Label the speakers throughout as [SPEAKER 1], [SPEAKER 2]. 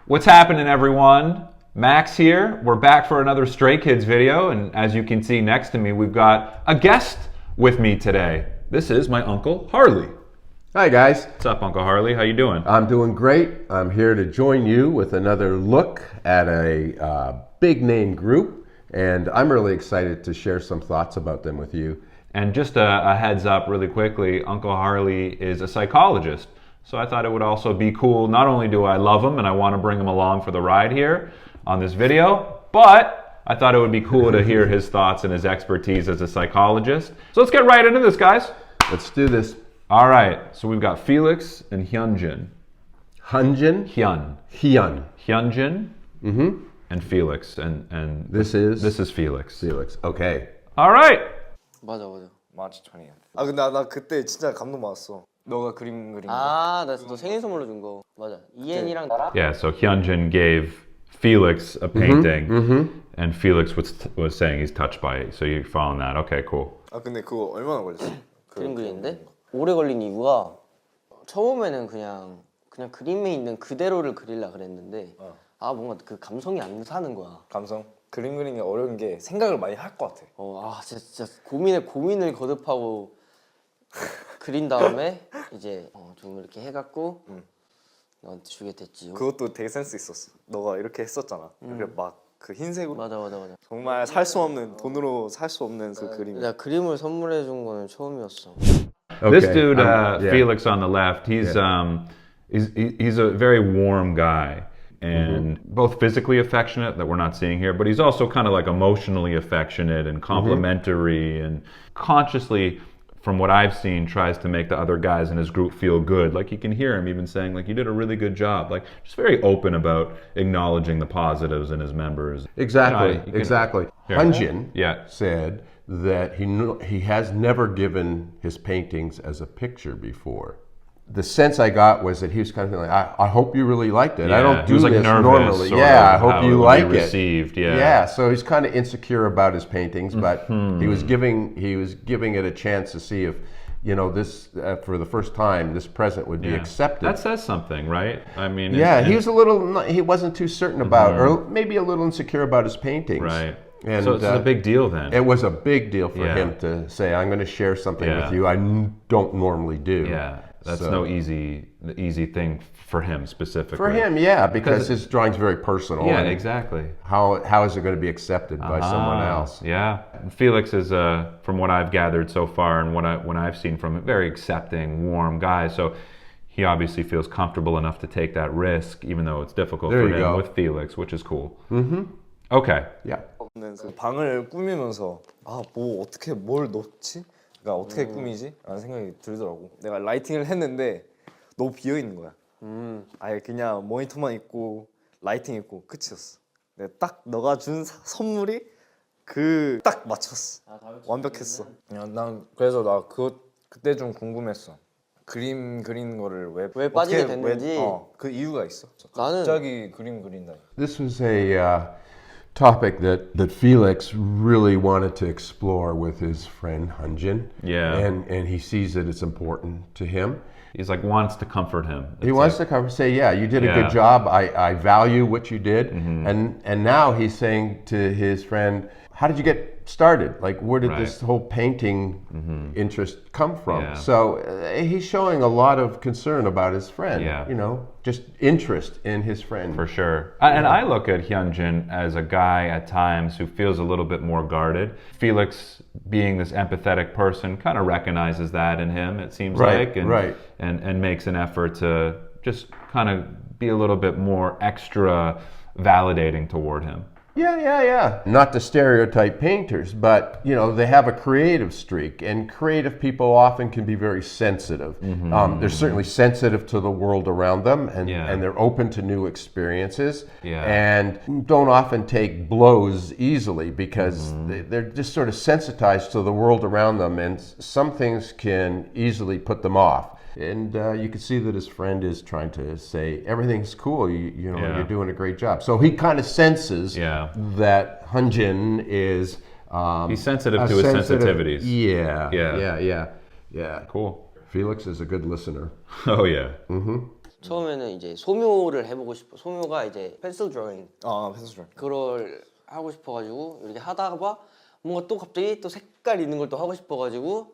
[SPEAKER 1] What's happening, everyone? Max here. We're back for another Stray Kids video, and as you can see next to me, we've got a guest with me today. This is my Uncle Harley.
[SPEAKER 2] Hi guys.
[SPEAKER 1] What's up, Uncle Harley? How you doing?
[SPEAKER 2] I'm doing great. I'm here to join you with another look at a big name group, and I'm really excited to share some thoughts about them with you.
[SPEAKER 1] And just a heads up really quickly, Uncle Harley is a psychologist. So I thought it would also be cool, not only do I love him and I want to bring him along for the ride here on this video, but I thought it would be cool to hear his thoughts and his expertise as a psychologist. So let's get right into this, guys.
[SPEAKER 2] Let's do this.
[SPEAKER 1] All right, so we've got Felix and Hyunjin.
[SPEAKER 2] Hyunjin?
[SPEAKER 1] Hyunjin, and Felix. And
[SPEAKER 2] this is
[SPEAKER 1] Felix.
[SPEAKER 2] Felix. Okay.
[SPEAKER 1] All right.
[SPEAKER 3] 맞아.
[SPEAKER 4] March 20th. 아 근데 나 그때 진짜 감동받았어. 너가 그림 그린 거.
[SPEAKER 3] 아, 나 너 생일 선물로 준 거. 맞아. 이엔이랑 나랑.
[SPEAKER 1] Yeah, so Hyunjin gave Felix a painting, and Felix was saying he's touched by it. So you're following that. Okay, cool.
[SPEAKER 4] 아 근데 그거 얼마나 걸렸어?
[SPEAKER 3] 그림 그리는데 오래 걸린 이유가 처음에는 그냥 그림에 있는 그대로를 그리려 그랬는데 아 뭔가 그 감성이 안 사는 거야.
[SPEAKER 4] 감성? 그림 그리는 게 어려운 게 생각을 많이 할 것 같아.
[SPEAKER 3] 아 진짜 고민을 거듭하고 그린 다음에 이제 좀 이렇게 해갖고 너한테 주게 됐지.
[SPEAKER 4] 그것도 되게 센스 있었어. 너가 이렇게 했었잖아. 그래 막 그 흰색으로.
[SPEAKER 3] 맞아.
[SPEAKER 4] 정말 살 수 없는 돈으로 살 수 없는 그 그림.
[SPEAKER 3] 내가 그림을 선물해 준 거는 처음이었어.
[SPEAKER 1] This dude,
[SPEAKER 2] yeah.
[SPEAKER 1] Felix on the left, he's a very warm guy. And both physically affectionate, that we're not seeing here, but he's also kind of like emotionally affectionate and complimentary and consciously, from what I've seen, tries to make the other guys in his group feel good. Like you can hear him even saying like, you did a really good job. Like just very open about acknowledging the positives in his members.
[SPEAKER 2] Exactly.
[SPEAKER 1] You know,
[SPEAKER 2] exactly.
[SPEAKER 1] Here.
[SPEAKER 2] Hyunjin
[SPEAKER 1] Yeah.
[SPEAKER 2] said that he has never given his paintings as a picture before. The sense I got was that he was kind of like, I hope you really liked it.
[SPEAKER 1] Yeah,
[SPEAKER 2] I don't do
[SPEAKER 1] he was like
[SPEAKER 2] this
[SPEAKER 1] nervous,
[SPEAKER 2] normally.
[SPEAKER 1] sort
[SPEAKER 2] Yeah,
[SPEAKER 1] of
[SPEAKER 2] I hope
[SPEAKER 1] how
[SPEAKER 2] you
[SPEAKER 1] it
[SPEAKER 2] like
[SPEAKER 1] would be
[SPEAKER 2] it.
[SPEAKER 1] received, yeah.
[SPEAKER 2] Yeah, so he's kind of insecure about his paintings, but he was giving it a chance to see if, you know, this for the first time this present would be accepted.
[SPEAKER 1] That says something, right? I mean,
[SPEAKER 2] yeah, he wasn't too certain about, or maybe a little insecure about his paintings.
[SPEAKER 1] Right.
[SPEAKER 2] And
[SPEAKER 1] so it's a big deal then.
[SPEAKER 2] It was a big deal for him to say, I'm going to share something with you I don't normally do.
[SPEAKER 1] Yeah, that's no easy thing for him specifically.
[SPEAKER 2] For him, yeah, because his drawing's very personal.
[SPEAKER 1] Yeah, exactly.
[SPEAKER 2] How is it going to be accepted by someone else?
[SPEAKER 1] Yeah, Felix is, from what I've gathered so far and what I've seen from him, very accepting, warm guy. So he obviously feels comfortable enough to take that risk, even though it's difficult for him with Felix, which is cool. Okay.
[SPEAKER 2] Yeah.
[SPEAKER 4] 그 방을 꾸미면서 뭐 어떻게 뭘 넣지? 그러니까 어떻게 꾸미지? 라는 생각이 들더라고. 내가 라이팅을 했는데 너무 비어 있는 거야. 아예 그냥 모니터만 있고 라이팅 있고 끝이었어. 내가 딱 너가 준 선물이 그 딱 맞췄어. 완벽했어. 난 그래서 나 그때 좀 궁금했어. 그림 그리는 거를
[SPEAKER 3] 왜 빠지게 됐는지.
[SPEAKER 4] 그 이유가 있어.
[SPEAKER 3] 나는
[SPEAKER 4] 갑자기 그림 그린다.
[SPEAKER 2] This was a topic that Felix really wanted to explore with his friend Hyunjin.
[SPEAKER 1] Yeah.
[SPEAKER 2] And he sees that it's important to him.
[SPEAKER 1] He's like wants to comfort him.
[SPEAKER 2] He wants to say, yeah, you did a good job. I value what you did. And now he's saying to his friend, how did you get started? Like, where did this whole painting interest come from?
[SPEAKER 1] Yeah.
[SPEAKER 2] So he's showing a lot of concern about his friend.
[SPEAKER 1] Yeah.
[SPEAKER 2] You know, just interest in his friend.
[SPEAKER 1] For sure. And I look at Hyunjin as a guy at times who feels a little bit more guarded. Felix, being this empathetic person, kind of recognizes that in him, it seems like, and makes an effort to just kind of be a little bit more extra validating toward him.
[SPEAKER 2] Yeah. Not to stereotype painters, but you know, they have a creative streak, and creative people often can be very sensitive. They're certainly sensitive to the world around them, and they're open to new experiences, and don't often take blows easily because they're just sort of sensitized to the world around them, and some things can easily put them off. And you can see that his friend is trying to say, everything's cool, you know, you're doing a great job. So he kind of senses that Hyunjin is...
[SPEAKER 1] he's sensitive to his sensitivities.
[SPEAKER 2] Yeah. Cool. Felix is a good listener.
[SPEAKER 1] Oh, yeah.
[SPEAKER 3] 처음에는 이제 소묘를 해보고 싶어. 소묘가 이제 펜슬 드로잉
[SPEAKER 4] 아 패스줄.
[SPEAKER 3] 그걸 하고 싶어가지고 이렇게 하다가 뭔가 또 갑자기 또 색깔 있는 걸 또 하고 싶어가지고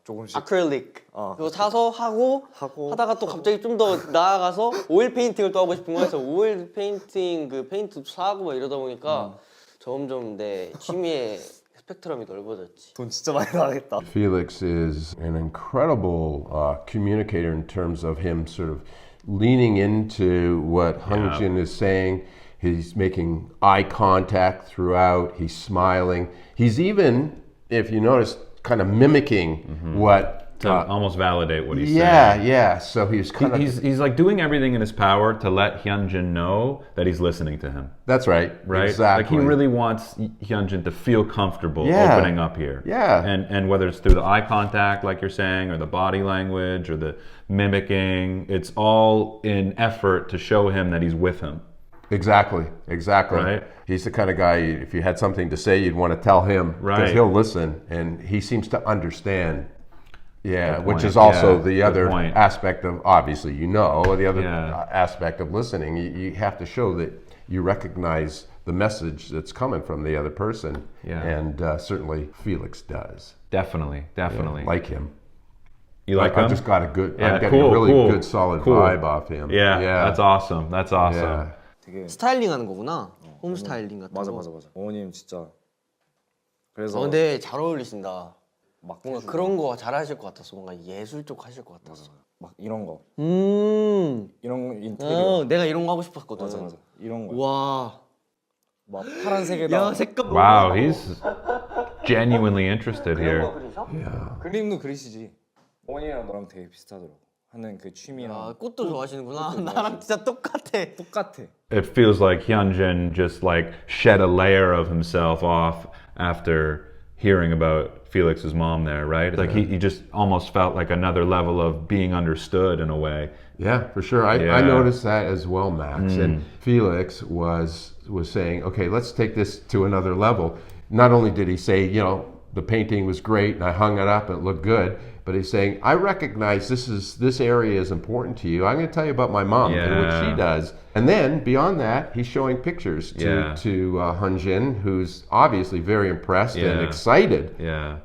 [SPEAKER 4] 조금씩.
[SPEAKER 3] 아크릴릭 그거 사서 하고
[SPEAKER 4] 하고.
[SPEAKER 3] 하다가 또 갑자기 좀 더 나아가서 오일 페인팅을 또 하고 싶은 거여서 오일 페인팅 그 페인트 사고 막 이러다 보니까 점점 내 취미의 스펙트럼이 넓어졌지.
[SPEAKER 4] 돈 진짜 많이 나가겠다.
[SPEAKER 2] Felix is an incredible communicator in terms of him sort of leaning into what Hyunjin is saying. He's making eye contact throughout. He's smiling. He's even, if you notice, kind of mimicking what.
[SPEAKER 1] To almost validate what he's
[SPEAKER 2] Yeah,
[SPEAKER 1] saying.
[SPEAKER 2] yeah. So he's kind of.
[SPEAKER 1] He's like doing everything in his power to let Hyunjin know that he's listening to him.
[SPEAKER 2] That's right.
[SPEAKER 1] Right?
[SPEAKER 2] Exactly.
[SPEAKER 1] Like he really wants Hyunjin to feel comfortable
[SPEAKER 2] Yeah.
[SPEAKER 1] opening up here.
[SPEAKER 2] Yeah.
[SPEAKER 1] And whether it's through the eye contact, like you're saying, or the body language, or the mimicking, it's all in effort to show him that he's with him.
[SPEAKER 2] Exactly.
[SPEAKER 1] Right.
[SPEAKER 2] He's the kind of guy, if you had something to say, you'd want to tell him. Because
[SPEAKER 1] Right.
[SPEAKER 2] he'll listen, and he seems to understand. Yeah,
[SPEAKER 1] Good
[SPEAKER 2] which
[SPEAKER 1] point.
[SPEAKER 2] is also
[SPEAKER 1] Yeah,
[SPEAKER 2] the
[SPEAKER 1] good
[SPEAKER 2] other
[SPEAKER 1] point.
[SPEAKER 2] aspect of, obviously, the other
[SPEAKER 1] Yeah.
[SPEAKER 2] aspect of listening. You have to show that you recognize the message that's coming from the other person.
[SPEAKER 1] Yeah.
[SPEAKER 2] And certainly Felix does.
[SPEAKER 1] Definitely.
[SPEAKER 2] Like him.
[SPEAKER 1] You like
[SPEAKER 2] I
[SPEAKER 1] him?
[SPEAKER 2] just got a good,
[SPEAKER 1] Yeah,
[SPEAKER 2] I'm getting
[SPEAKER 1] cool,
[SPEAKER 2] a really
[SPEAKER 1] cool,
[SPEAKER 2] good solid
[SPEAKER 1] cool.
[SPEAKER 2] vibe off him.
[SPEAKER 1] Yeah, that's awesome. That's awesome.
[SPEAKER 2] Yeah.
[SPEAKER 4] 되게
[SPEAKER 3] 스타일링 하는 거구나. 홈 스타일링 같은
[SPEAKER 4] 맞아
[SPEAKER 3] 거.
[SPEAKER 4] 맞아 맞아. 어머님 진짜. 그래서
[SPEAKER 3] 근데 잘 어울리신다.
[SPEAKER 4] 막
[SPEAKER 3] 뭔가
[SPEAKER 4] 해주고,
[SPEAKER 3] 그런 거 잘하실 것 같았어. 뭔가 예술 쪽 하실 것 같았어.
[SPEAKER 4] 막 이런 거 이런
[SPEAKER 3] 어,
[SPEAKER 4] 인테리어.
[SPEAKER 3] 내가 이런 거 하고 싶었거든.
[SPEAKER 4] 맞아 맞아. 이런 거.
[SPEAKER 3] 와.
[SPEAKER 4] 막 파란색에다.
[SPEAKER 3] 야, 색감 너무
[SPEAKER 1] Wow,
[SPEAKER 3] 예뻐.
[SPEAKER 1] he's genuinely interested here.
[SPEAKER 4] 그림도 그리시지. 어머니랑 너랑 되게 비슷하더라고. 하는 그 취미랑.
[SPEAKER 3] 야, 꽃도 좋아하시는구나. 나랑 진짜 똑같아.
[SPEAKER 4] 똑같아.
[SPEAKER 1] It feels like Hyunjin just like shed a layer of himself off after hearing about Felix's mom there, right? Like he just almost felt like another level of being understood in a way.
[SPEAKER 2] Yeah, for sure. I
[SPEAKER 1] Yeah.
[SPEAKER 2] noticed that as well, Max. And Felix was saying, okay, let's take this to another level. Not only did he say, the painting was great and I hung it up and it looked good, but he's saying, I recognize this area is important to you. I'm going to tell you about my mom and what she
[SPEAKER 1] Yeah.
[SPEAKER 2] does. And then beyond that, he's showing pictures to Hyunjin, who's obviously very impressed and
[SPEAKER 1] Yeah.
[SPEAKER 2] excited.
[SPEAKER 1] Yeah.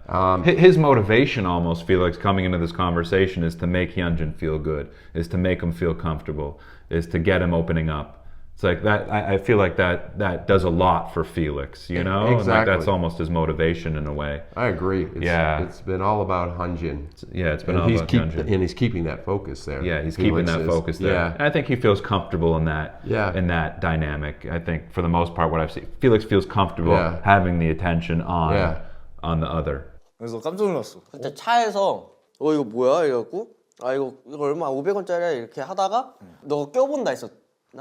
[SPEAKER 1] His motivation almost, Felix, coming into this conversation is to make Hyunjin feel good, is to make him feel comfortable, is to get him opening up. It's like that. I feel like that does a lot for Felix, you know? And like
[SPEAKER 2] Exactly.
[SPEAKER 1] that's almost his motivation in a way.
[SPEAKER 2] I agree.
[SPEAKER 1] Yeah.
[SPEAKER 2] It's been all about Hyunjin.
[SPEAKER 1] Yeah, it's been
[SPEAKER 2] And
[SPEAKER 1] all about Hyunjin.
[SPEAKER 2] and he's keeping that focus there.
[SPEAKER 1] Yeah, he's keeping
[SPEAKER 2] Felix
[SPEAKER 1] that
[SPEAKER 2] is.
[SPEAKER 1] focus there.
[SPEAKER 2] Yeah.
[SPEAKER 1] And I think he feels comfortable in that
[SPEAKER 2] Yeah.
[SPEAKER 1] in that dynamic. I think for the most part what I've seen, Felix feels comfortable
[SPEAKER 2] Yeah.
[SPEAKER 1] having the attention on
[SPEAKER 2] Yeah.
[SPEAKER 1] on the other.
[SPEAKER 4] 그래서 깜짝 놀랐어.
[SPEAKER 3] 그때 차에서 이거 뭐야 이래갖고 이거 얼마 500원짜리야 이렇게 하다가 너 껴본다 했었나?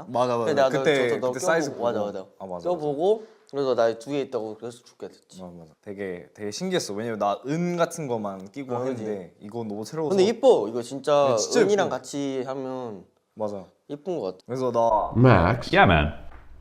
[SPEAKER 4] 맞아.
[SPEAKER 3] 그래, 내가
[SPEAKER 4] 그때
[SPEAKER 3] 너
[SPEAKER 4] 사이즈
[SPEAKER 3] 껴보고, 맞아.
[SPEAKER 4] 보고. 맞아.
[SPEAKER 3] 껴보고 그래서 나 두 개 있다고 그래서 줄게 됐지.
[SPEAKER 4] 맞아. 되게 신기했어. 왜냐면 나 은 같은 거만 끼고 했는데 이거 너무 새로워서.
[SPEAKER 3] 근데 이뻐. 이거 진짜
[SPEAKER 4] 진짜
[SPEAKER 3] 은이랑
[SPEAKER 4] 예뻐.
[SPEAKER 3] 같이 하면
[SPEAKER 4] 맞아.
[SPEAKER 3] 이쁜 것 같아.
[SPEAKER 4] 그래서 나
[SPEAKER 2] Max,
[SPEAKER 1] Yeah, man.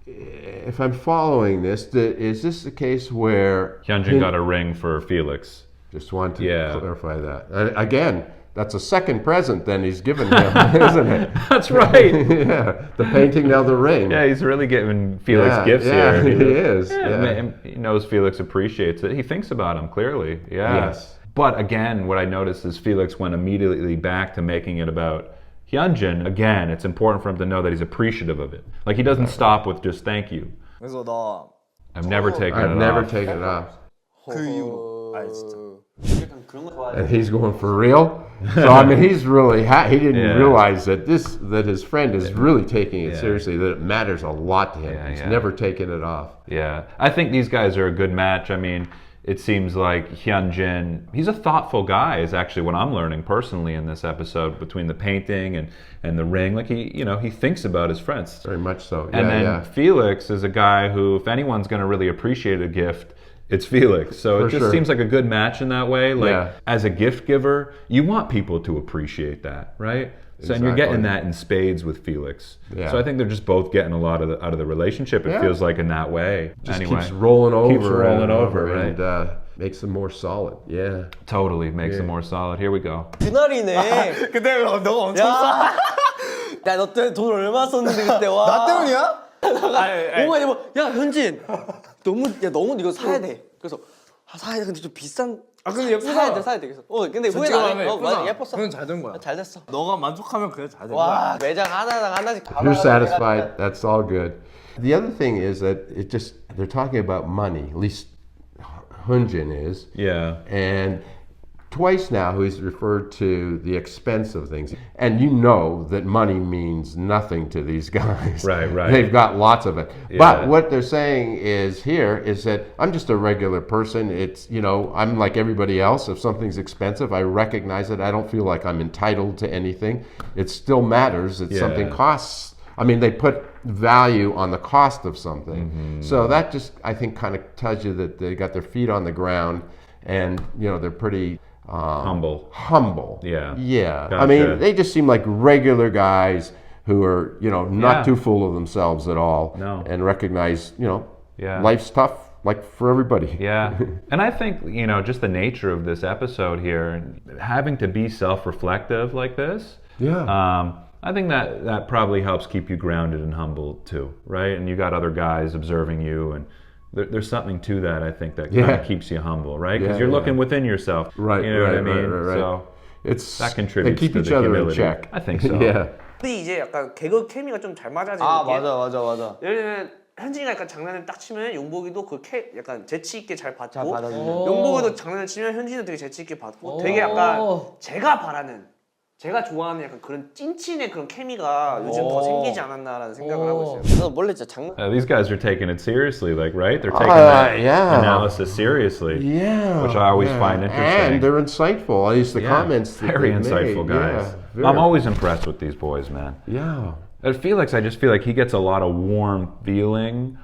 [SPEAKER 2] if I'm following this, is this the case where
[SPEAKER 1] Hyunjin got a ring for Felix.
[SPEAKER 2] Just want to
[SPEAKER 1] Yeah.
[SPEAKER 2] clarify that. Again, that's a second present then he's given him, isn't it?
[SPEAKER 1] That's right.
[SPEAKER 2] Yeah, the painting, now the ring.
[SPEAKER 1] Yeah, he's really giving Felix
[SPEAKER 2] Yeah,
[SPEAKER 1] gifts
[SPEAKER 2] yeah,
[SPEAKER 1] here.
[SPEAKER 2] he is,
[SPEAKER 1] Yeah,
[SPEAKER 2] yeah.
[SPEAKER 1] man, he knows Felix appreciates it. He thinks about him clearly. Yeah.
[SPEAKER 2] Yes.
[SPEAKER 1] But again, what I noticed is Felix went immediately back to making it about Hyunjin. Again, it's important for him to know that he's appreciative of it. Like he doesn't stop with just thank you.
[SPEAKER 4] 그래서 나
[SPEAKER 1] I've never taken
[SPEAKER 2] I've
[SPEAKER 1] it
[SPEAKER 2] never
[SPEAKER 1] off.
[SPEAKER 2] taken it off.
[SPEAKER 4] 그 이후로 진짜.
[SPEAKER 3] 약간 그런 거 좋아해.
[SPEAKER 2] And he's going for real. So I mean, he's really he didn't
[SPEAKER 1] Yeah.
[SPEAKER 2] realize that his friend is really taking it
[SPEAKER 1] Yeah.
[SPEAKER 2] seriously. That it matters a lot to him.
[SPEAKER 1] Yeah,
[SPEAKER 2] He's
[SPEAKER 1] yeah.
[SPEAKER 2] never taken it off.
[SPEAKER 1] Yeah, I think these guys are a good match. I mean, it seems like Hyunjin, he's a thoughtful guy, is actually what I'm learning personally in this episode, between the painting and the ring. Like he thinks about his friends.
[SPEAKER 2] Very much so.
[SPEAKER 1] And
[SPEAKER 2] Yeah,
[SPEAKER 1] then
[SPEAKER 2] yeah.
[SPEAKER 1] Felix is a guy who, if anyone's going to really appreciate a gift, it's Felix. So
[SPEAKER 2] For
[SPEAKER 1] it just
[SPEAKER 2] sure.
[SPEAKER 1] seems like a good match in that way. Like
[SPEAKER 2] Yeah.
[SPEAKER 1] as a gift giver, you want people to appreciate that, right? So and you're getting
[SPEAKER 2] Exactly.
[SPEAKER 1] that in spades with Felix.
[SPEAKER 2] Yeah.
[SPEAKER 1] So I think they're just both getting a lot out of the relationship. It
[SPEAKER 2] Yeah.
[SPEAKER 1] feels like in that way.
[SPEAKER 2] Just
[SPEAKER 1] anyway,
[SPEAKER 2] keeps rolling over.
[SPEAKER 1] Keeps rolling
[SPEAKER 2] and
[SPEAKER 1] over, right?
[SPEAKER 2] And makes them more solid. Yeah.
[SPEAKER 1] Totally makes them more solid. Here we go.
[SPEAKER 3] 그날이네.
[SPEAKER 4] 그때 너가 엄청 싸.
[SPEAKER 3] 야, 너 때문에 돈 얼마 썼는데 그때 와.
[SPEAKER 4] 나 때문이야?
[SPEAKER 3] 오만 이거 야 현진 너무 이거 사야 돼. 그래서 사야 돼. 근데 좀 비싼.
[SPEAKER 4] 근데 예쁘다.
[SPEAKER 3] 사야 돼. 그래서 근데 후회는 안 해. 맞아 예뻤어.
[SPEAKER 4] 그건 잘 된 거야.
[SPEAKER 3] 잘 됐어.
[SPEAKER 4] 너가 만족하면 그래 잘 된 거야.
[SPEAKER 3] 와 매장 하나당 하나씩 다.
[SPEAKER 2] If you're satisfied, that's all good. The other thing is that they're talking about money. At least Hyunjin is.
[SPEAKER 1] Yeah.
[SPEAKER 2] And twice now he's referred to the expense of things. And you know that money means nothing to these guys.
[SPEAKER 1] Right.
[SPEAKER 2] They've got lots of it.
[SPEAKER 1] Yeah.
[SPEAKER 2] But what they're saying is that I'm just a regular person. It's, I'm like everybody else. If something's expensive, I recognize it. I don't feel like I'm entitled to anything. It still matters that something costs. I mean, they put value on the cost of something. So that just, I think, kind of tells you that they got their feet on the ground and, they're pretty
[SPEAKER 1] Humble.
[SPEAKER 2] Yeah.
[SPEAKER 1] Gotcha.
[SPEAKER 2] I mean, they just seem like regular guys who are, not too full of themselves at all.
[SPEAKER 1] No.
[SPEAKER 2] And recognize,
[SPEAKER 1] Yeah.
[SPEAKER 2] life's tough, like for everybody.
[SPEAKER 1] Yeah. And I think, just the nature of this episode here, having to be self-reflective like this.
[SPEAKER 2] Yeah.
[SPEAKER 1] I think that probably helps keep you grounded and humble too, right? And you got other guys observing you, and there's something to that, I think, that kind of keps you humble, right? Because you're looking within yourself.
[SPEAKER 2] Right.
[SPEAKER 1] You know what I mean?
[SPEAKER 2] Right.
[SPEAKER 1] So
[SPEAKER 2] It's
[SPEAKER 1] that contributes
[SPEAKER 2] they keep
[SPEAKER 1] to
[SPEAKER 2] each
[SPEAKER 1] the
[SPEAKER 2] other
[SPEAKER 1] humility.
[SPEAKER 2] in check.
[SPEAKER 1] I think so.
[SPEAKER 2] Yeah.
[SPEAKER 5] 근데 이제 약간 개그 케미가 좀 잘 맞아지는
[SPEAKER 3] 아
[SPEAKER 5] 게
[SPEAKER 3] 맞아.
[SPEAKER 5] 예를 들면 현진이가 약간 장난을 딱 치면 용복이도 약간 재치 있게 잘 받고
[SPEAKER 3] 잘 받아주는.
[SPEAKER 5] 용복이도 장난을 치면 현진이도 되게 재치 있게 받고 되게 약간 제가 좋아하는 약간 그런 찐친의 그런 케미가 요즘 더 생기지 않았나라는 생각을 하고 있어요.
[SPEAKER 3] 너 원래 진짜 장난.
[SPEAKER 1] These guys are taking it seriously, like, right? They're taking that
[SPEAKER 2] yeah.
[SPEAKER 1] analysis seriously.
[SPEAKER 2] Yeah.
[SPEAKER 1] Which I always find interesting.
[SPEAKER 2] And they're insightful. At least the
[SPEAKER 1] Yeah,
[SPEAKER 2] comments. that
[SPEAKER 1] very
[SPEAKER 2] they
[SPEAKER 1] insightful
[SPEAKER 2] made.
[SPEAKER 1] guys.
[SPEAKER 2] Yeah, very.
[SPEAKER 1] I'm always impressed with these boys, man.
[SPEAKER 2] Yeah.
[SPEAKER 1] At Felix, I just feel like he gets a lot of warm feeling.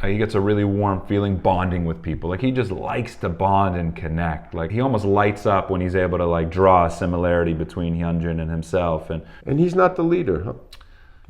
[SPEAKER 1] He gets a really warm feeling bonding with people. Like, he just likes to bond and connect. Like, he almost lights up when he's able to, like, draw a similarity between Hyunjin and himself. And
[SPEAKER 2] And he's not the leader, huh?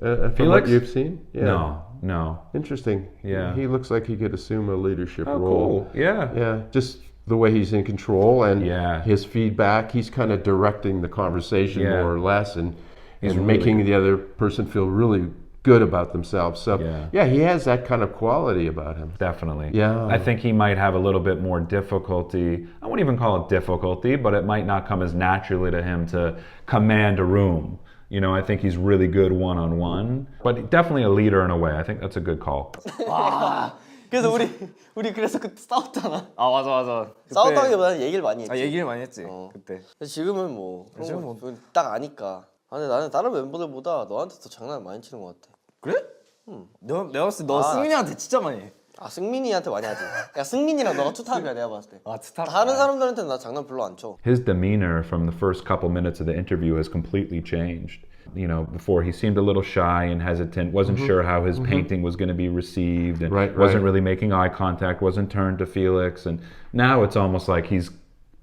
[SPEAKER 2] From
[SPEAKER 1] Felix?
[SPEAKER 2] what you've seen? Yeah.
[SPEAKER 1] No.
[SPEAKER 2] Interesting.
[SPEAKER 1] Yeah.
[SPEAKER 2] He looks like he could assume a leadership
[SPEAKER 1] Oh,
[SPEAKER 2] role.
[SPEAKER 1] cool. Yeah.
[SPEAKER 2] Yeah. Just the way he's in control and
[SPEAKER 1] Yeah.
[SPEAKER 2] his feedback. He's kind of directing the conversation
[SPEAKER 1] Yeah.
[SPEAKER 2] more or less and
[SPEAKER 1] He's
[SPEAKER 2] and
[SPEAKER 1] really
[SPEAKER 2] making the other person feel really good about themselves. So
[SPEAKER 1] Yeah.
[SPEAKER 2] he has that kind of quality about him.
[SPEAKER 1] Definitely.
[SPEAKER 2] Yeah.
[SPEAKER 1] I think he might have a little bit more difficulty. I won't even call it difficulty, but it might not come as naturally to him to command a room. I think he's really good one-on-one, but definitely a leader in a way. I think that's a good call.
[SPEAKER 3] 그래서 우리 그래서 그때 싸웠잖아.
[SPEAKER 4] 아 맞아. 그때-
[SPEAKER 3] 싸웠다기보다는 얘기를 많이 했지.
[SPEAKER 4] 얘기를 많이 했지 그때.
[SPEAKER 3] 근데 지금은 뭐
[SPEAKER 4] 지금은
[SPEAKER 3] 그런 거딱 아니까. 근데 나는 다른 멤버들보다 너한테 더 장난을 많이 치는 것 같아.
[SPEAKER 4] 그래? 내가 봤을 때 너 승민이한테 진짜 많이 해.
[SPEAKER 3] 아 승민이한테 많이 하지. 야 승민이랑 너가 투탑이야 내가 봤을 때.
[SPEAKER 4] 투탑.
[SPEAKER 3] 다른 사람들한테는 나 장난 별로 안 쳐.
[SPEAKER 1] His demeanor from the first couple minutes of the interview has completely changed. Before he seemed a little shy and hesitant, wasn't sure how his painting was going to be received, and wasn't really making eye contact, wasn't turned to Felix. And now it's almost like he's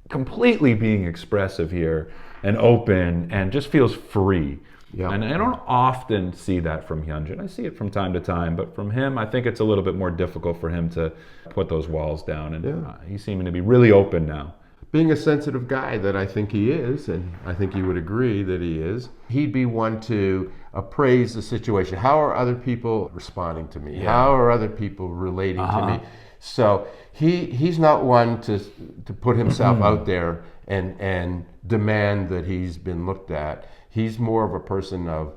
[SPEAKER 1] completely being expressive here and open and just feels free.
[SPEAKER 2] Yeah.
[SPEAKER 1] And I don't often see that from Hyunjin. I see it from time to time, but from him, I think it's a little bit more difficult for him to put those walls down. And he's seeming to be really open now.
[SPEAKER 2] Being a sensitive guy that I think he is, and I think you would agree that he is, he'd be one to appraise the situation. How are other people responding to me? How are other people relating to me? So he's not one to put himself out there and demand that he's been looked at. He's more of a person of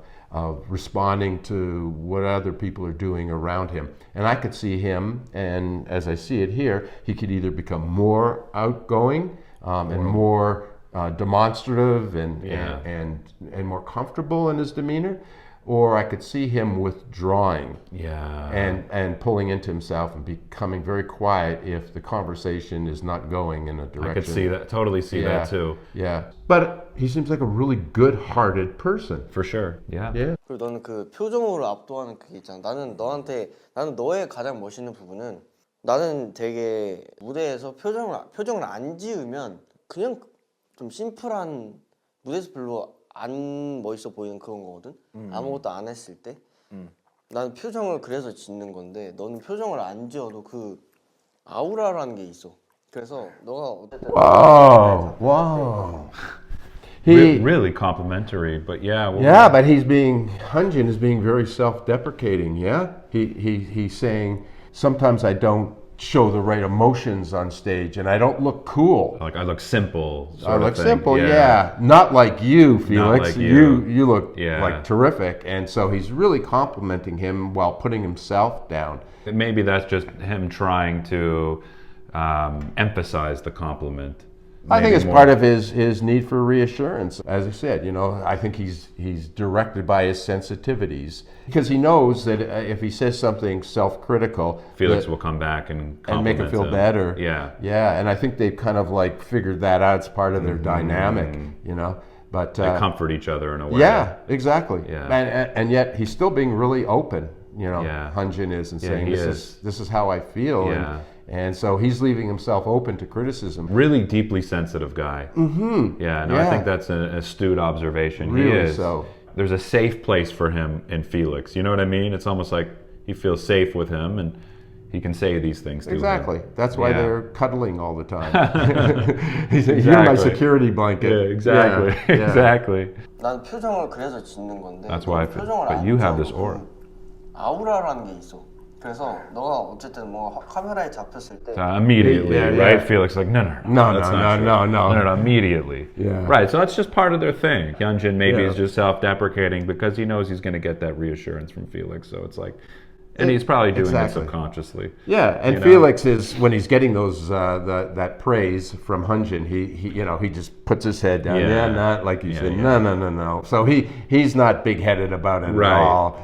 [SPEAKER 2] responding to what other people are doing around him. And I could see him, and as I see it here, he could either become more outgoing and more demonstrative and more comfortable in his demeanor, or I could see him withdrawing and pulling into himself and becoming very quiet if the conversation is not going in a direction.
[SPEAKER 1] I could see that, totally see that too.
[SPEAKER 2] Yeah, but he seems like a really good-hearted person.
[SPEAKER 1] For sure. Yeah.
[SPEAKER 3] 그리고 너는 그 표정으로 압도하는 그게 있잖아. 나는 너의 가장 멋있는 부분은 나는 되게 무대에서 표정을 안 지으면 그냥 좀 심플한 무대에서 별로 안 멋있어 보이는 그런 거거든. 아무것도 안 했을 때. 나는 표정을 그래서 짓는 건데 너는 표정을 안 지어도 그 아우라라는 게 있어. 그래서 너가 어쨌든
[SPEAKER 2] Wow.
[SPEAKER 1] Really complimentary, but yeah.
[SPEAKER 2] Yeah, but Hyunjin is being very self-deprecating, yeah? He's saying, sometimes I don't show the right emotions on stage and I don't look cool.
[SPEAKER 1] Like I look simple.
[SPEAKER 2] I look simple, yeah. Not like you, Felix.
[SPEAKER 1] like you.
[SPEAKER 2] You look
[SPEAKER 1] Yeah.
[SPEAKER 2] like terrific. And so he's really complimenting him while putting himself down.
[SPEAKER 1] Maybe that's just him trying to emphasize the compliment.
[SPEAKER 2] I think
[SPEAKER 1] Maybe
[SPEAKER 2] it's
[SPEAKER 1] more.
[SPEAKER 2] part of his need for reassurance. As I said, I think he's directed by his sensitivities because he knows that if he says something self-critical,
[SPEAKER 1] Felix will come back and
[SPEAKER 2] make him feel better.
[SPEAKER 1] Yeah.
[SPEAKER 2] Yeah, and I think they've kind of like figured that out. It's part of their dynamic, But
[SPEAKER 1] They comfort each other in a way.
[SPEAKER 2] yeah, exactly.
[SPEAKER 1] Yeah.
[SPEAKER 2] And yet he's still being really open.
[SPEAKER 1] Yeah.
[SPEAKER 2] Hyunjin is and
[SPEAKER 1] Yeah,
[SPEAKER 2] saying
[SPEAKER 1] he
[SPEAKER 2] this is how I feel.
[SPEAKER 1] Yeah.
[SPEAKER 2] And so he's leaving himself open to criticism.
[SPEAKER 1] Really deeply sensitive guy. Mm-hmm. Yeah, no, I
[SPEAKER 2] Yeah.
[SPEAKER 1] think that's an astute observation.
[SPEAKER 2] Really
[SPEAKER 1] he is.
[SPEAKER 2] so.
[SPEAKER 1] There's a safe place for him in Felix. You know what I mean? It's almost like he feels safe with him and he can say these things to
[SPEAKER 2] Exactly.
[SPEAKER 1] him.
[SPEAKER 2] That's why
[SPEAKER 1] Yeah.
[SPEAKER 2] they're cuddling all the time. He's saying, you're my
[SPEAKER 1] Exactly.
[SPEAKER 2] security blanket.
[SPEAKER 1] Yeah, exactly.
[SPEAKER 2] Yeah, yeah.
[SPEAKER 1] Exactly.
[SPEAKER 3] 난 표정을 그래서 짓는 건데.
[SPEAKER 1] That's why I feel,
[SPEAKER 3] 표정을
[SPEAKER 1] but
[SPEAKER 3] 안
[SPEAKER 1] you have
[SPEAKER 3] 지어도
[SPEAKER 1] this aura.
[SPEAKER 3] 아우라라는 게 있어. 그래서 너가 어쨌든 뭐 카메라에 잡혔을 때
[SPEAKER 1] Immediately,
[SPEAKER 2] Yeah,
[SPEAKER 1] right?
[SPEAKER 2] yeah.
[SPEAKER 1] Felix like, no,
[SPEAKER 2] No,
[SPEAKER 1] that's
[SPEAKER 2] no,
[SPEAKER 1] not
[SPEAKER 2] no,
[SPEAKER 1] true.
[SPEAKER 2] no, no.
[SPEAKER 1] Immediately.
[SPEAKER 2] Yeah.
[SPEAKER 1] Right, so that's just part of their thing. Hyunjin maybe
[SPEAKER 2] Yeah.
[SPEAKER 1] is just self-deprecating because he knows he's going to get that reassurance from Felix. So it's like, and he's probably doing
[SPEAKER 2] Exactly.
[SPEAKER 1] it subconsciously.
[SPEAKER 2] Yeah, and
[SPEAKER 1] You know?
[SPEAKER 2] Felix is when he's getting those that praise from Hyunjin, he just puts his head down.
[SPEAKER 1] Yeah.
[SPEAKER 2] Yeah, not like you
[SPEAKER 1] Yeah,
[SPEAKER 2] said.
[SPEAKER 1] yeah.
[SPEAKER 2] No. So he's not big-headed about it
[SPEAKER 1] Right.
[SPEAKER 2] at all.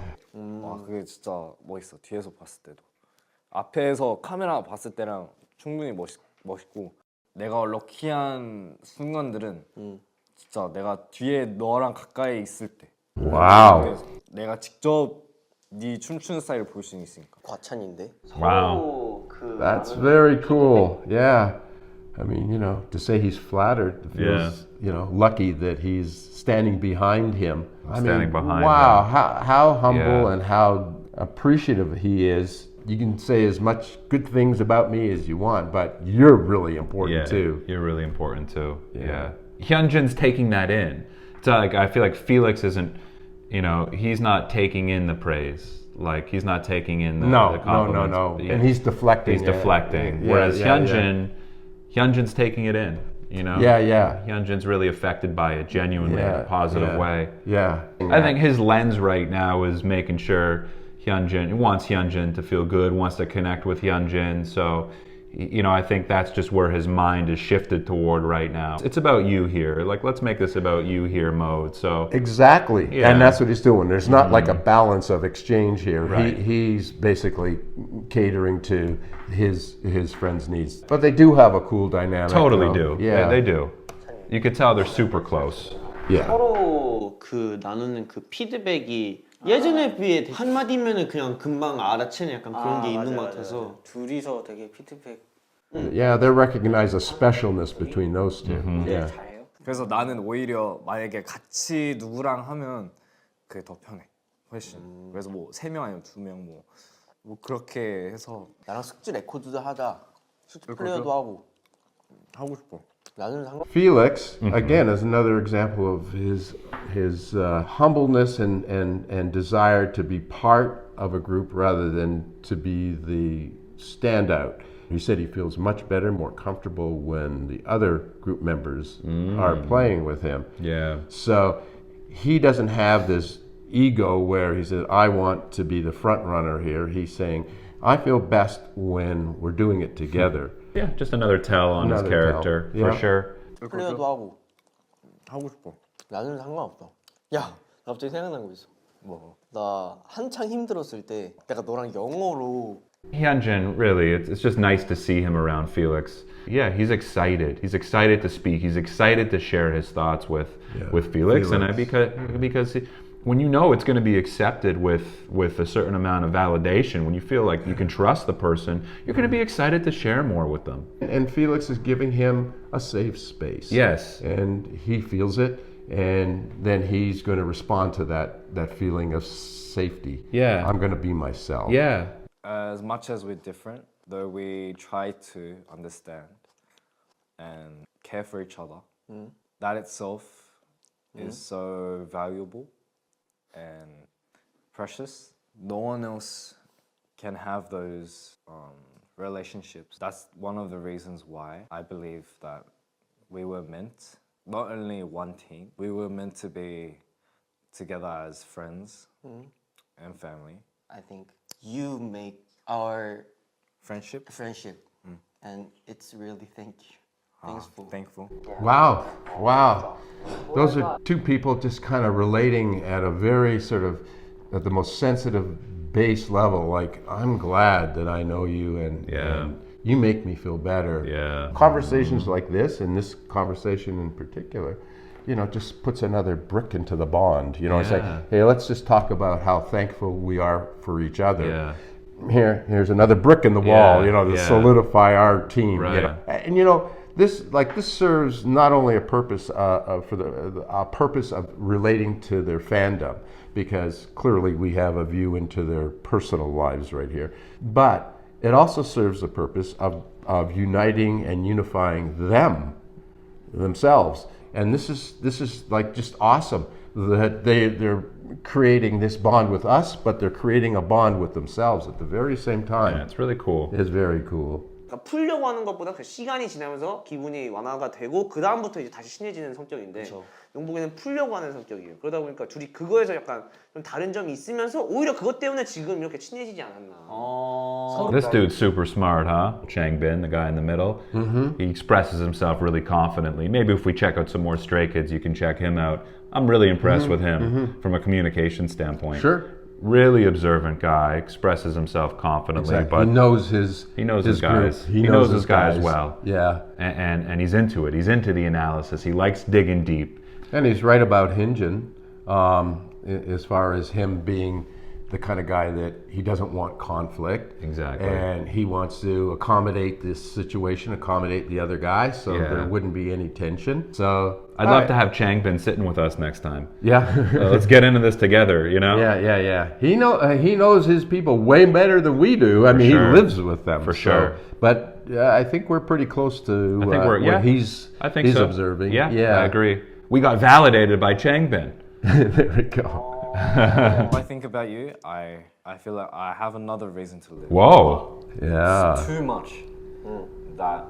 [SPEAKER 4] 아 그게 진짜 멋있어. 뒤에서 봤을 때도. 앞에서 카메라 봤을 때랑 충분히 멋있고 내가 럭키한 순간들은 진짜 내가 뒤에 너랑 가까이 있을 때
[SPEAKER 2] Wow.
[SPEAKER 4] 내가 직접 네 춤추는 스타일을 볼 수 있으니까.
[SPEAKER 3] 과찬인데.
[SPEAKER 1] Wow.
[SPEAKER 2] That's very cool. Yeah. I mean, to say he's flattered feels, lucky that he's standing behind him.
[SPEAKER 1] Standing behind
[SPEAKER 2] wow,
[SPEAKER 1] him.
[SPEAKER 2] how humble
[SPEAKER 1] Yeah.
[SPEAKER 2] and how appreciative he is. You can say as much good things about me as you want, but you're really important too.
[SPEAKER 1] You're really important too. Yeah. Hyunjin's taking that in. It's like I feel like Felix isn't, he's not taking in the praise. Like he's not taking in the compliments.
[SPEAKER 2] No.
[SPEAKER 1] Yeah.
[SPEAKER 2] And he's deflecting.
[SPEAKER 1] He's deflecting.
[SPEAKER 2] Yeah,
[SPEAKER 1] Whereas
[SPEAKER 2] yeah,
[SPEAKER 1] Hyunjin's taking it in.
[SPEAKER 2] Yeah.
[SPEAKER 1] Hyunjin's really affected by it genuinely in a positive way.
[SPEAKER 2] Yeah.
[SPEAKER 1] I think his lens right now is making sure Hyunjin wants Hyunjin to feel good, wants to connect with Hyunjin. So, I think that's just where his mind is shifted toward right now. It's about you here. Like, let's make this about you here mode. So
[SPEAKER 2] Exactly.
[SPEAKER 1] Yeah.
[SPEAKER 2] And that's what he's doing. There's not like a balance of exchange here.
[SPEAKER 1] Right.
[SPEAKER 2] He's basically catering to his friend's needs. But they do have a cool dynamic.
[SPEAKER 1] totally
[SPEAKER 2] though.
[SPEAKER 1] do.
[SPEAKER 2] Yeah.
[SPEAKER 1] They do. You could tell they're super close.
[SPEAKER 2] Yeah.
[SPEAKER 3] 서로 그 나누는 그 피드백이 예전에 비해 한마디면은 그냥 금방 알아채는 약간 그런 게 있는 것 같아서
[SPEAKER 5] 둘이서 되게 피드백
[SPEAKER 2] Yeah, they recognize a specialness between those two. Yeah.
[SPEAKER 5] 잘해요.
[SPEAKER 4] 그래서 나는 오히려 만약에 같이 누구랑 하면 그게 더 편해. 훨씬. 그래서 뭐 3명 아니면 2명 뭐 그렇게 해서
[SPEAKER 3] 나랑 숙지 레코드도 하자. 숙지 플레이어도 하고.
[SPEAKER 4] 하고 싶어.
[SPEAKER 3] 나는 상관.
[SPEAKER 2] Felix, again, is another example of his humbleness and desire to be part of a group rather than to be the standout. He said he feels much better, more comfortable when the other group members are playing with him.
[SPEAKER 1] Yeah.
[SPEAKER 2] So he doesn't have this ego where he says, I want to be the front runner here. He's saying, I feel best when we're doing it together.
[SPEAKER 1] Yeah, just another tell on his
[SPEAKER 2] Another
[SPEAKER 1] character,
[SPEAKER 2] tell.
[SPEAKER 1] for
[SPEAKER 2] Yeah.
[SPEAKER 1] sure.
[SPEAKER 3] 플레이어도 하고.
[SPEAKER 4] 하고 싶어.
[SPEAKER 3] 나는 상관없다. 야, 나 갑자기 생각난 거 있어.
[SPEAKER 4] 뭐.
[SPEAKER 3] 나 한창 힘들었을 때 내가 너랑 영어로
[SPEAKER 1] Hyunjin, really, it's just nice to see him around Felix. Yeah, he's excited. He's excited to speak. He's excited to share his thoughts with Felix. And because when you know it's going to be accepted with a certain amount of validation, when you feel like you can trust the person, you're going to be excited to share more with them.
[SPEAKER 2] And Felix is giving him a safe space.
[SPEAKER 1] Yes.
[SPEAKER 2] And he feels it, and then he's going to respond to that feeling of safety.
[SPEAKER 1] Yeah.
[SPEAKER 2] I'm going to be myself.
[SPEAKER 1] Yeah.
[SPEAKER 4] As much as we're different, though we try to understand and care for each other, that itself is so valuable and precious. No one else can have those relationships. That's one of the reasons why I believe that we were meant, not only one team, we were meant to be together as friends and family.
[SPEAKER 3] I think you make our
[SPEAKER 4] Friendship.
[SPEAKER 3] and it's really thankful.
[SPEAKER 4] Thankful.
[SPEAKER 2] Wow, wow. Those are two people just kind of relating at a very sort of, at the most sensitive base level. Like, I'm glad that I know you and you make me feel better.
[SPEAKER 1] Yeah.
[SPEAKER 2] Conversations like this, and this conversation in particular, you know, just puts another brick into the bond. You know, it's like, hey, let's just talk about how thankful we are for each other.
[SPEAKER 1] Yeah.
[SPEAKER 2] Here's another brick in the wall, you know, to solidify our team.
[SPEAKER 1] Right.
[SPEAKER 2] You know? And you know, this serves not only a purpose for a purpose of relating to their fandom, because clearly we have a view into their personal lives right here, but it also serves the purpose of uniting and unifying themselves. And this is like just awesome that they're creating this bond with us, but they're creating a bond with themselves at the very same time.
[SPEAKER 1] Yeah, it's really cool.
[SPEAKER 2] It's very cool.
[SPEAKER 5] 그러니까 풀려고 하는 것보다 그 시간이 지나면서 기분이 완화가 되고 그 다음부터 이제 다시 친해지는 성격인데 용복이는 풀려고 하는 성격이에요. 그러다 보니까 둘이 그거에서 약간 좀 다른 점이 있으면서 오히려 그것 때문에 지금 이렇게 친해지지 않았나.
[SPEAKER 1] This dude's super smart, huh? Changbin, the guy in the middle. He expresses himself really confidently. Maybe if we check out some more Stray Kids, you can check him out. I'm really impressed with him from a communication standpoint.
[SPEAKER 2] Sure.
[SPEAKER 1] Really observant guy, expresses himself confidently,
[SPEAKER 2] Exactly.
[SPEAKER 1] but
[SPEAKER 2] He knows his
[SPEAKER 1] guys.
[SPEAKER 2] group.
[SPEAKER 1] He knows his guys well.
[SPEAKER 2] Yeah.
[SPEAKER 1] And he's into it. He's into the analysis. He likes digging deep.
[SPEAKER 2] And he's right about Hyunjin, as far as him being the kind of guy that he doesn't want conflict.
[SPEAKER 1] Exactly.
[SPEAKER 2] And he wants to accommodate this situation, accommodate the other guy, so there wouldn't be any tension. So
[SPEAKER 1] I'd love to have Changbin sitting with us next time.
[SPEAKER 2] Yeah.
[SPEAKER 1] Let's get into this together, you know?
[SPEAKER 2] Yeah. He knows his people way better than we do. I mean,
[SPEAKER 1] sure.
[SPEAKER 2] he lives with them.
[SPEAKER 1] For sure.
[SPEAKER 2] But I think we're pretty close to what he's observing.
[SPEAKER 1] Yeah, I agree. We got validated by Changbin.
[SPEAKER 2] There we go.
[SPEAKER 4] When I think about you, I feel like I have another reason to live.
[SPEAKER 1] Whoa.
[SPEAKER 2] Yeah.
[SPEAKER 4] It's too much that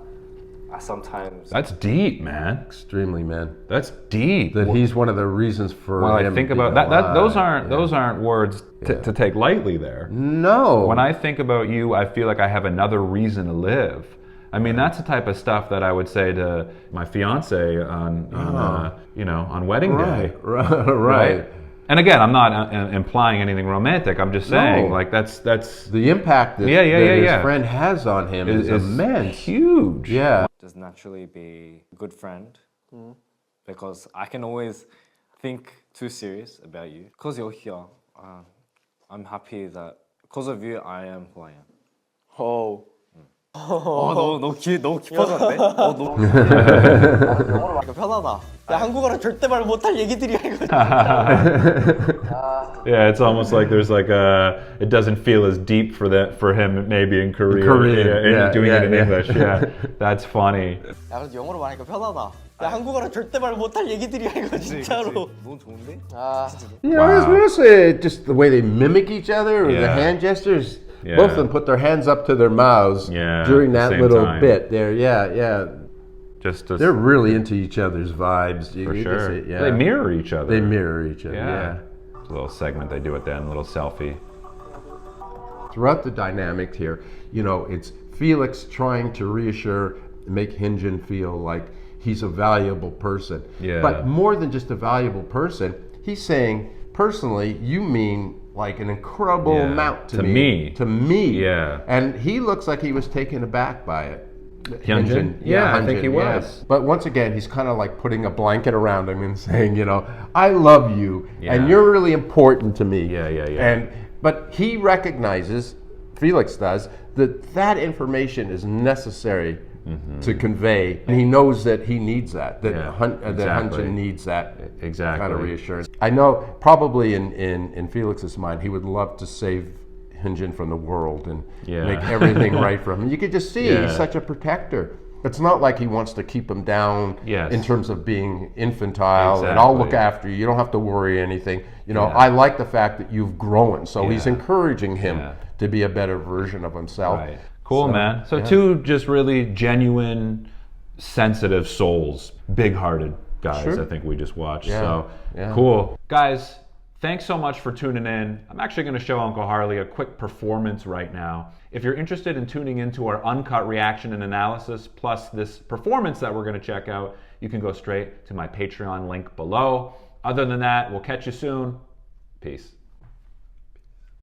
[SPEAKER 4] I sometimes...
[SPEAKER 1] That's deep, man.
[SPEAKER 2] Extremely, man.
[SPEAKER 1] That's deep.
[SPEAKER 2] That he's one of the reasons for
[SPEAKER 1] Well, I
[SPEAKER 2] him
[SPEAKER 1] think about
[SPEAKER 2] being
[SPEAKER 1] that. Those
[SPEAKER 2] alive.
[SPEAKER 1] aren't words to take lightly there.
[SPEAKER 2] No.
[SPEAKER 1] When I think about you, I feel like I have another reason to live. I mean, that's the type of stuff that I would say to my fiance on wedding day.
[SPEAKER 2] Right.
[SPEAKER 1] And again, I'm not implying anything romantic. I'm just saying, like that's
[SPEAKER 2] the impact that, his friend has on him is immense,
[SPEAKER 1] huge.
[SPEAKER 2] Yeah.
[SPEAKER 4] Just naturally be a good friend because I can always think too serious about you. Because you're here, I'm happy that because of you, I am who I am. 너무 깊어졌네.
[SPEAKER 3] 그러니까 편하다. 야, 한국어로 절대 말 못할 얘기들이야 이거.
[SPEAKER 1] Yeah, it's almost like there's like it doesn't feel as deep for him maybe in Korea. Doing it in English. Yeah, that's funny.
[SPEAKER 3] 야, 그래도 영어로 말하니까 편하다. 야, 한국어로 절대 말 못할 얘기들이야 이거 진짜로.
[SPEAKER 4] 너무 좋은데?
[SPEAKER 2] Yeah, I was gonna say just the way they mimic each other, or the hand gestures.
[SPEAKER 1] Yeah.
[SPEAKER 2] Both of them put their hands up to their mouths during that little bit there. Yeah. They're really into each other's vibes.
[SPEAKER 1] For sure. They mirror each other.
[SPEAKER 2] They mirror each other.
[SPEAKER 1] Yeah. It's a little segment they do at the end, a little selfie.
[SPEAKER 2] Throughout the dynamic here, you know, it's Felix trying to reassure, make Hyunjin feel like he's a valuable person.
[SPEAKER 1] Yeah.
[SPEAKER 2] But more than just a valuable person, he's saying, personally, you mean like an incredible amount to me. To me.
[SPEAKER 1] Yeah.
[SPEAKER 2] And he looks like he was taken aback by it.
[SPEAKER 1] Hyunjin? Yeah, I think he was.
[SPEAKER 2] But once again, he's kind of like putting a blanket around him and saying, you know, I love you and you're really important to me.
[SPEAKER 1] Yeah.
[SPEAKER 2] But he recognizes, Felix does, that information is necessary to convey. And he knows that he needs that, that Hyunjin needs that kind of reassurance. I know probably in Felix's mind, he would love to save Hyunjin from the world and make everything right for him. And you could just see he's such a protector. It's not like he wants to keep him down
[SPEAKER 1] Yes.
[SPEAKER 2] in terms of being infantile and I'll look
[SPEAKER 1] Exactly.
[SPEAKER 2] after you. You don't have to worry anything. You know,
[SPEAKER 1] Yeah.
[SPEAKER 2] I like the fact that you've grown. So he's
[SPEAKER 1] Yeah.
[SPEAKER 2] encouraging him
[SPEAKER 1] Yeah.
[SPEAKER 2] to be a better version of himself.
[SPEAKER 1] Right. Cool,
[SPEAKER 2] So,
[SPEAKER 1] man. So
[SPEAKER 2] yeah.
[SPEAKER 1] two just really genuine, sensitive souls, big-hearted guys.
[SPEAKER 2] Sure.
[SPEAKER 1] I think we just watched.
[SPEAKER 2] Yeah.
[SPEAKER 1] So
[SPEAKER 2] Yeah.
[SPEAKER 1] cool, guys. Thanks so much for tuning in. I'm actually going to show Uncle Harley a quick performance right now. If you're interested in tuning into our uncut reaction and analysis, plus this performance that we're going to check out, you can go straight to my Patreon link below. Other than that, we'll catch you soon. Peace.